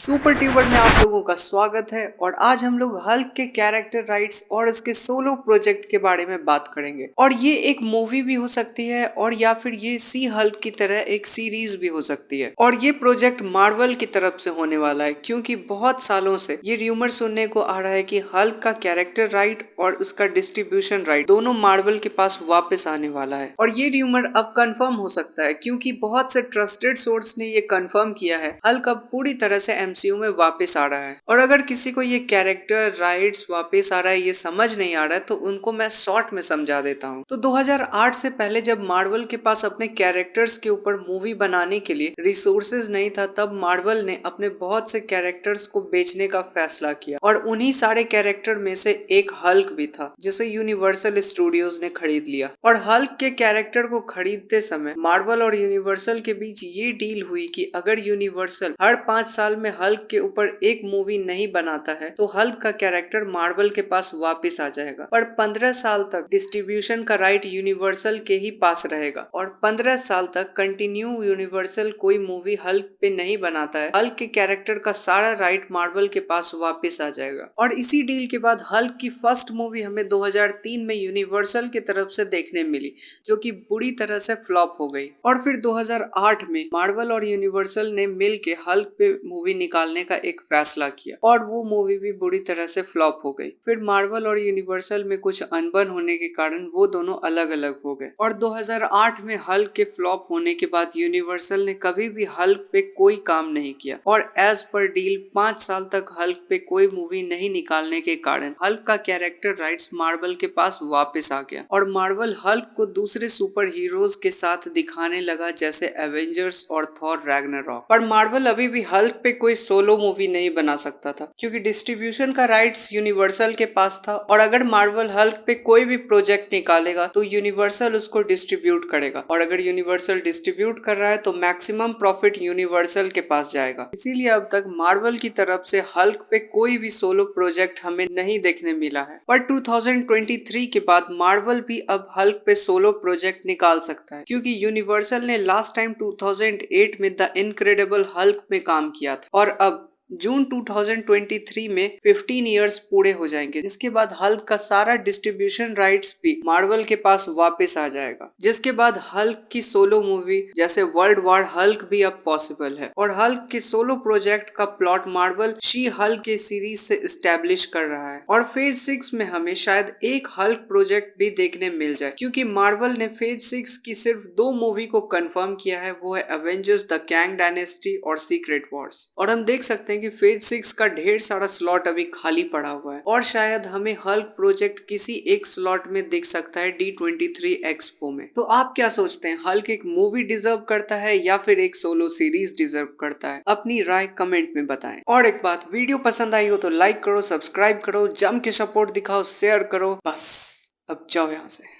Super tuber में आप लोगों का स्वागत है और आज हम लोग हल्क के कैरेक्टर राइट्स और इसके सोलो प्रोजेक्ट के बारे में बात करेंगे। और ये एक मूवी भी हो सकती है और या फिर ये सी हल्क की तरह एक सीरीज भी हो सकती है। और ये प्रोजेक्ट मार्वल की तरफ से होने वाला है क्योंकि बहुत सालों से ये र्यूमर सुनने को आ रहा है कि हल्क का कैरेक्टर राइट और उसका डिस्ट्रीब्यूशन राइट दोनों मार्वल के पास वापस आने वाला है। और ये र्यूमर अब कंफर्म हो सकता है क्योंकि बहुत से ट्रस्टेड सोर्स ने ये कंफर्म किया है हल्क अब पूरी तरह से एमसीयू में वापस आ रहा है। और अगर किसी को ये कैरेक्टर राइट्स वापस आ रहा है ये समझ नहीं आ रहा है तो उनको मैं शॉर्ट में समझा देता हूँ। तो 2008 से पहले जब मार्वल के पास अपने कैरेक्टर्स के ऊपर मूवी बनाने के लिए रिसोर्सेज नहीं था तब मार्वल ने अपने बहुत से कैरेक्टर्स को बेचने का फैसला किया और उन्हीं सारे कैरेक्टर में से एक हल्क भी था जिसे यूनिवर्सल स्टूडियोज ने खरीद लिया। और हल्क के कैरेक्टर को खरीदते समय मार्वल और यूनिवर्सल के बीच ये डील हुई कि अगर यूनिवर्सल हर 5 साल में हल्क के ऊपर एक मूवी नहीं बनाता है तो हल्क का कैरेक्टर मार्वल के पास वापस आ जाएगा। पर 15 साल तक डिस्ट्रीब्यूशन का राइट यूनिवर्सल के ही पास रहेगा और 15 साल तक कंटिन्यू यूनिवर्सल कोई मूवी हल्क पे नहीं बनाता है हल्क के कैरेक्टर का सारा राइट मार्वल के पास वापस आ जाएगा। और इसी डील के बाद हल्क की फर्स्ट मूवी हमें 2003 में यूनिवर्सल की तरफ से देखने मिली जो कि बुरी तरह से फ्लॉप हो गई। और फिर 2008 में मार्वल और यूनिवर्सल ने मिल के हल्क पे मूवी निकालने का एक फैसला किया और वो मूवी भी बुरी तरह से फ्लॉप हो गई। फिर मार्वल और यूनिवर्सल में कुछ अनबन होने के कारण वो दोनों अलग अलग हो गए। और 2008 में हल्क के फ्लॉप होने के बाद यूनिवर्सल ने कभी भी हल्क पे कोई काम नहीं किया और एज पर डील 5 साल तक हल्क पे कोई मूवी नहीं निकालने के कारण हल्क का कैरेक्टर राइट्स मार्वल के पास वापस आ गया। और मार्वल हल्क को दूसरे सुपर हीरोज के साथ दिखाने लगा जैसे एवेंजर्स और थॉर रैग्नारॉक। पर मार्वल अभी भी हल्क पे कोई सोलो मूवी नहीं बना सकता था क्योंकि डिस्ट्रीब्यूशन का राइट्स यूनिवर्सल के पास था और अगर मार्वल हल्क पे कोई भी प्रोजेक्ट निकालेगा तो यूनिवर्सल उसको डिस्ट्रीब्यूट करेगा और अगर यूनिवर्सल डिस्ट्रीब्यूट कर रहा है तो मैक्सिमम प्रॉफिट यूनिवर्सल के पास जाएगा। इसीलिए अब तक मार्वल की तरफ से हल्क पे कोई भी सोलो प्रोजेक्ट हमें नहीं देखने मिला है। पर 2023 के बाद मार्वल भी अब हल्क पे सोलो प्रोजेक्ट निकाल सकता है क्योंकि यूनिवर्सल ने लास्ट टाइम 2008 में द इनक्रेडिबल हल्क में काम किया था और अब जून 2023 में 15 इयर्स पूरे हो जाएंगे जिसके बाद हल्क का सारा डिस्ट्रीब्यूशन राइट्स भी मार्वल के पास वापस आ जाएगा जिसके बाद हल्क की सोलो मूवी जैसे वर्ल्ड वॉर हल्क भी अब पॉसिबल है। और हल्क के सोलो प्रोजेक्ट का प्लॉट मार्वल शी हल्क के सीरीज से एस्टेब्लिश कर रहा है और फेज 6 में हमें शायद एक हल्क प्रोजेक्ट भी देखने मिल जाए क्योंकि मार्वल ने फेज 6 की सिर्फ 2 मूवी को कंफर्म किया है वो है एवेंजर्स द कैंग डायनेस्टी और सीक्रेट वॉर्स। और हम देख सकते हैं कि फेज 6 का ढेर सारा स्लॉट अभी खाली पड़ा हुआ है और शायद हमें हल्क प्रोजेक्ट किसी एक स्लॉट में दिख सकता है D23 एक्सपो में। तो आप क्या सोचते हैं हल्क एक मूवी डिजर्व करता है या फिर एक सोलो सीरीज डिजर्व करता है? अपनी राय कमेंट में बताएं। और एक बात, वीडियो पसंद आई हो तो लाइक करो, सब्सक्राइब करो, जम के सपोर्ट दिखाओ, शेयर करो। बस अब जाओ यहाँ से।